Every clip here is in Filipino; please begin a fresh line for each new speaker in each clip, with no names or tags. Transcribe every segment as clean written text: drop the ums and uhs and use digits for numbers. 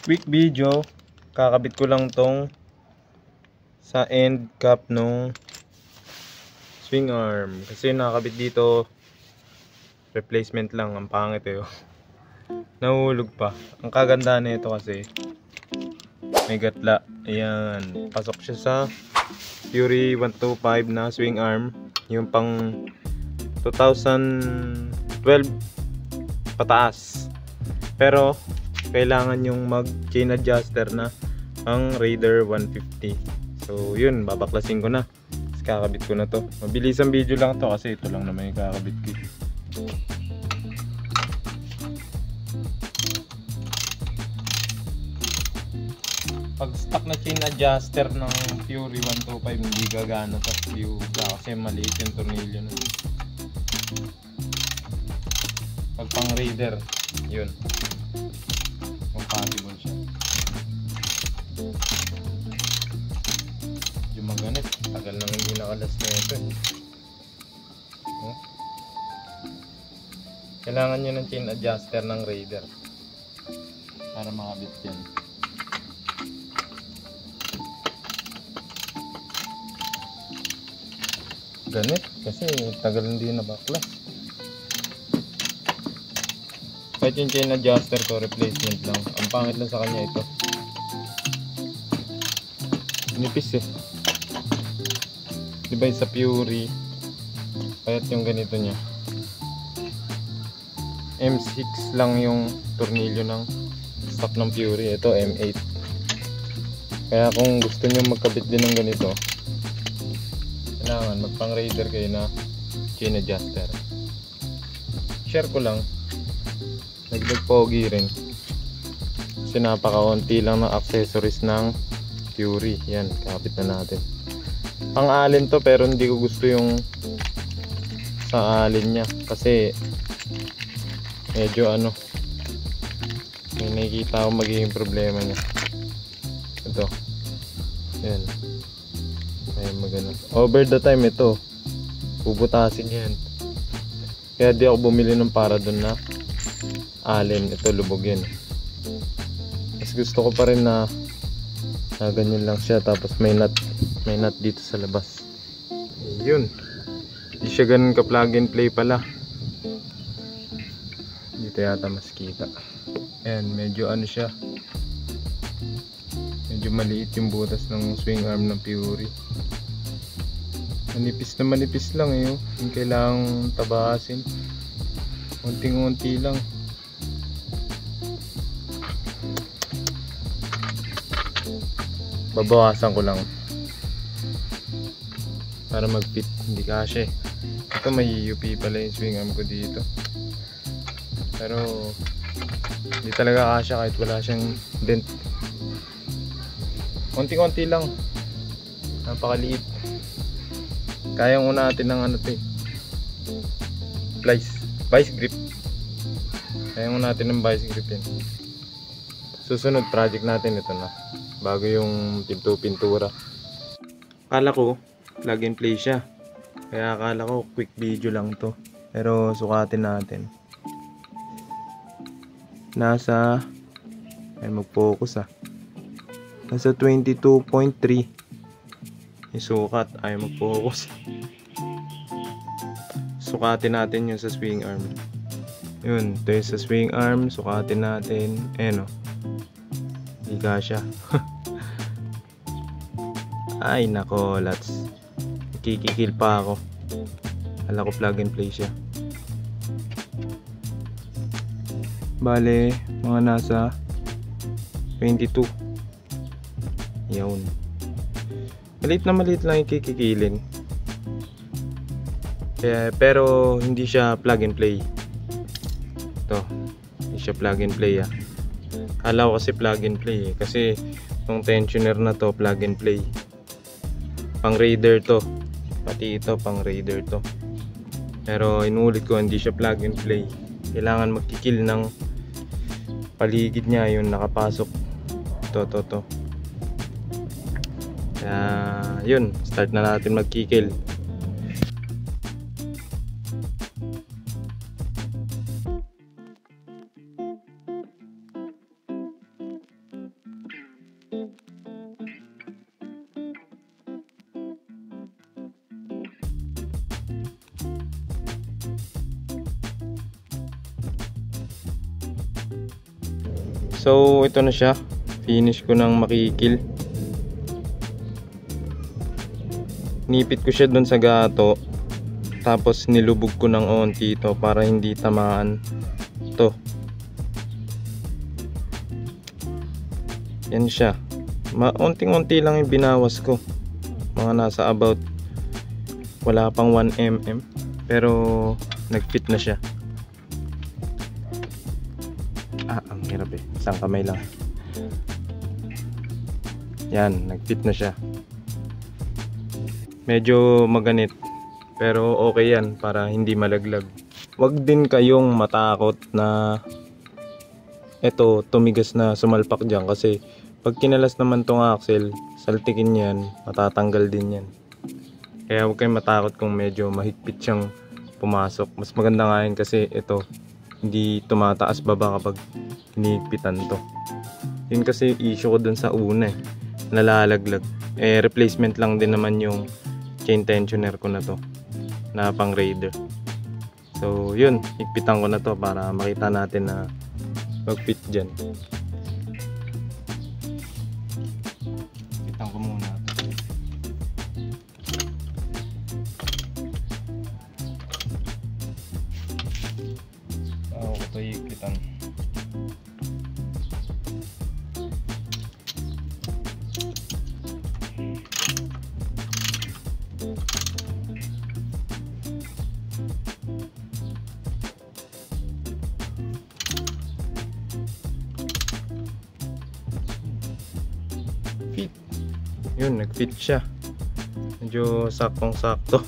Quick video, kakabit ko lang tong sa end cap nung swing arm kasi nakakabit dito, replacement lang, ang pangit nahulog pa. Ang kagandahan nito kasi may gatla, ayan, pasok siya sa Fury 125 na swing arm, yung pang 2012 pataas, pero kailangan yung mag chain adjuster na ang Raider 150. So yun, babaklasin ko na, kakabit ko na to. Mabilis ang video lang to kasi ito lang naman yung kakabit ko. Pag stock na chain adjuster ng Fury 125 hindi gagana sa view kasi maliit yung tornilyo nun. Pag pang Raider, yun, compatible siya. Yung maganit, tagal nang hindi nakalas na ito Kailangan nyo ng chain adjuster ng Raider para makabit yan. Ganit kasi tagal hindi nabaklas. Kahit yung chain adjuster ko, replacement lang. Ang pangit lang sa kanya ito, nipis diba sa Fury kahit yung ganito nya M6 lang yung tornilyo ng stock ng Fury, ito M8. Kaya kung gusto nyo magkabit din ng ganito, kailangan magpang Raider kayo na chain adjuster. Share ko lang, nagdag pogi rin kasi napakaunti lang ng accessories ng Fury. Yan, kakabit na natin. Pang alin to pero hindi ko gusto yung sa alin nya kasi medyo may nakikita ako magiging problema nya. Ito, yan, ay maganda. Over the time ito bubutasin yan, kaya di ako bumili ng para dun na alin. Ito lubog yan. Mas gusto ko pa rin na ganyan lang siya, tapos may nut dito sa labas. Yun, hindi siya ganun ka plug and play pala. Dito yata mas kita. Ayan, medyo siya, medyo maliit yung butas ng swing arm ng Fury. Manipis na manipis lang yung kailangang tabasin, unting-unti lang. Babawasan ko lang para mag-fit, hindi kasya ito may UP pala yung swing arm ko dito, pero hindi talaga kasya kahit wala siyang dent. Unti-unti lang, napakaliit. Kayang unatin ng vice grip. Kayang unatin ng vice grip yan. Susunod project natin ito na, bago yung pintura. Akala ko plug and play siya, kaya akala ko quick video lang to, pero sukatin natin. Nasa, ay mag-focus nasa 22.3 yung sukat, ay mag-focus. Sukatin natin yung sa swing arm. Yun, ito yung sa swing arm, sukatin natin. Hindi kasya. Ay nako, lots, kikikil pa ako. Kala ko plug and play siya. Bale, mga nasa 22. Yun, maliit lang yung kikikilin. Pero hindi siya plug and play. Ito, hindi siya plug and play Kala ko kasi plug and play kasi itong tensioner na to plug and play. Pang Raider to, pati ito pang Raider to, pero inulit ko hindi siya plug and play. Kailangan magkikil ng paligid niya yung nakapasok. To kaya yun, start na natin magkikil. So ito na siya, finish ko ng makikil. Nipit ko siya dun sa gato, tapos nilubog ko ng onti ito para hindi tamaan to. Yan siya, unting-unti lang yung binawas ko, mga nasa about, wala pang 1 mm, pero nagfit na siya. Ang hirap eh, isang kamay lang. Yan, nagfit na siya. Medyo maganit, pero okay yan para hindi malaglag. Wag din kayong matakot na eto tumigas na sumalpak dyan, kasi pag kinalas naman tong axle, saltikin yan, matatanggal din yan. Kaya huwag kayong matakot kung medyo mahigpit siyang pumasok. Mas maganda nga yun kasi ito hindi tumataas baba kapag hinihigpitan to. Yun kasi issue ko dun sa una nalalaglag. Replacement lang din naman yung chain tensioner ko na to, na pang Raider. So yun, higpitan ko na to para makita natin na mag-fit dyan. Higpitan ko muna. Ako ko to higpitan. Fit. Yun, nag-fit siya. Medyo saktong-sakto.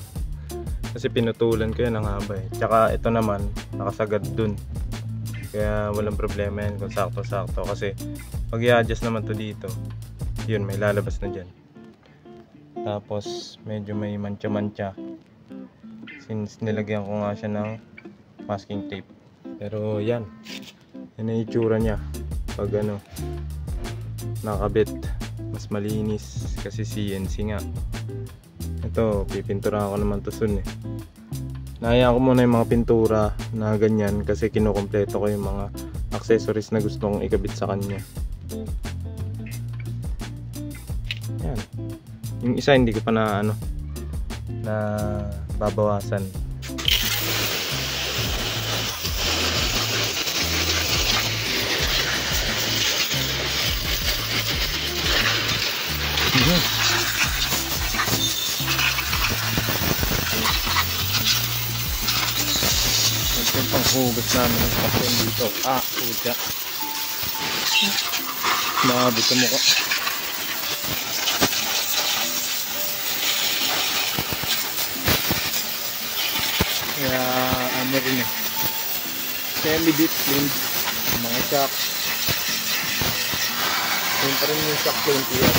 Kasi pinutulan ko yan ng haba eh. Tsaka ito naman, nakasagad dun. Kaya walang problema yan kung sakto-sakto. Kasi pag i-adjust naman to dito, yun, may lalabas na dyan. Tapos medyo may mancha-mancha, since nilagyan ko nga siya ng masking tape. Pero yan, yan ang itsura niya pag nakabit. Mas malinis kasi CNC nga. Ito, pipinturahan ko naman to soon eh. Nahayaan ko muna yung mga pintura na ganyan kasi kinukumpleto ko yung mga accessories na gusto kong ikabit sa kanya. Yan. Yung isa hindi ko pa na na babawasan. Ito pang hugot namin ng kapon dito. Puta. Maabot sa mukha. Kaya rin eh. Semi-deep clean. Mga shock. Yun pa rin yung shock 20 years.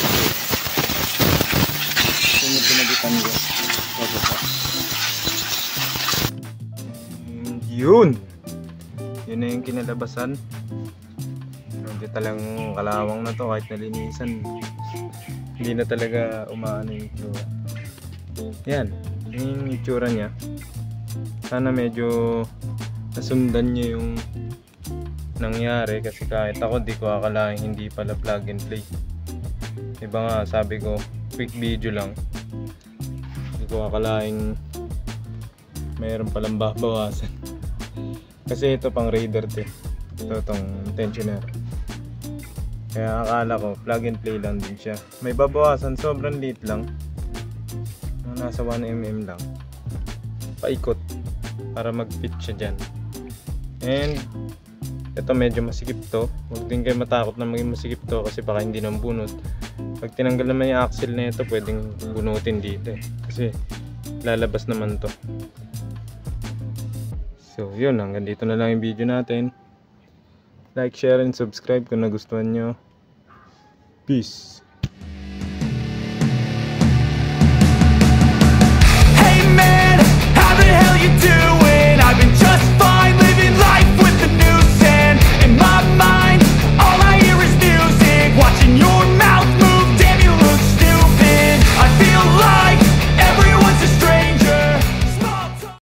Yun yung pinagitan ko. Yun! Yun na yung kinalabasan. Hindi talagang kalawang na to kahit nalinisan. Hindi na talaga umaano yung itsura. Yan. Yung itsura niya. Sana medyo nasundan niyo yung nangyari kasi kahit ako di ko akalain hindi pala plug and play. Diba nga sabi ko quick video lang, di ko akalain mayroon palang babawasan. Kasi ito pang Raider to. Ito tong tensioner. Kaya akala ko plug and play lang din siya. May babawasan, sobrang liit lang. Nasa 1 mm lang. Paikot para mag-fit siya dyan. And ito medyo masikip to. Huwag din kayo matakot na maging masikip to kasi baka hindi nang bunot. Pag tinanggal naman yung axle na ito, pwedeng bunutin dito eh. Kasi lalabas naman to. So yun, hanggang dito na lang yung video natin. Like, share, and subscribe kung nagustuhan nyo. Peace!
Hey man, how the hell you doing?